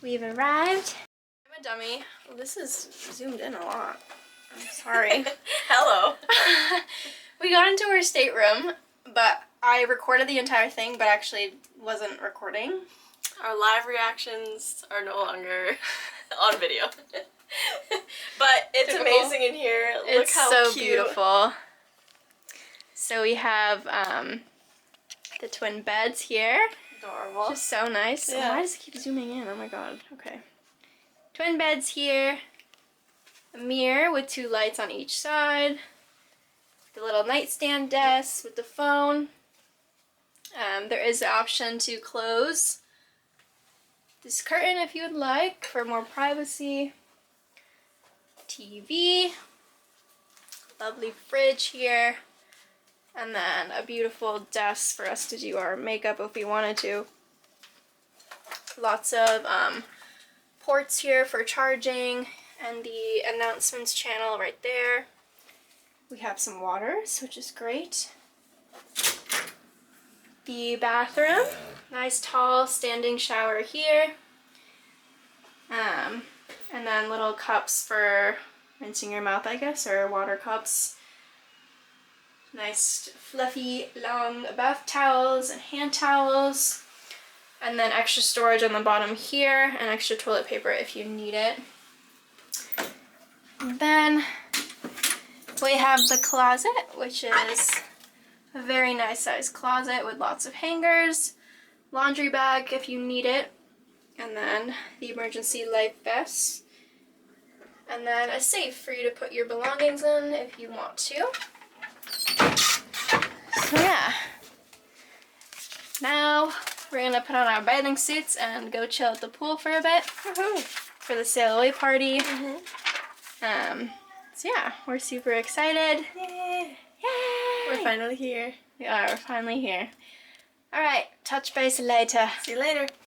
We've arrived. I'm a dummy. Well, this is zoomed in a lot. I'm sorry. Hello. We got into our stateroom, but I recorded the entire thing, but actually wasn't recording. Our live reactions are no longer on video. But it's Typical. amazing in here. Look It's how so cute. beautiful. So we have the twin beds here. Adorable. Just so nice. Yeah. Why does it keep zooming in? Oh my god. Okay. Twin beds here. A mirror with 2 lights on each side. The little nightstand desk with the phone. There is the option to close this curtain if you would like for more privacy. TV. Lovely fridge here. And then a beautiful desk for us to do our makeup if we wanted to. Lots of ports here for charging, and the announcements channel right there. We have some waters, which is great. The bathroom, nice tall standing shower here. And then little cups for rinsing your mouth, I guess, or water cups. Nice fluffy long bath towels and hand towels. And then extra storage on the bottom here and extra toilet paper if you need it. And then we have the closet, which is a very nice sized closet with lots of hangers, laundry bag if you need it, and then the emergency life vest. And then a safe for you to put your belongings in if you want to. So yeah, now we're gonna put on our bathing suits and go chill at the pool for a bit. Woohoo. For the sail away party. Mm-hmm. So yeah, we're super excited. Yay. Yay! We're finally here. We are, we're finally here. Alright, touch base later. See you later.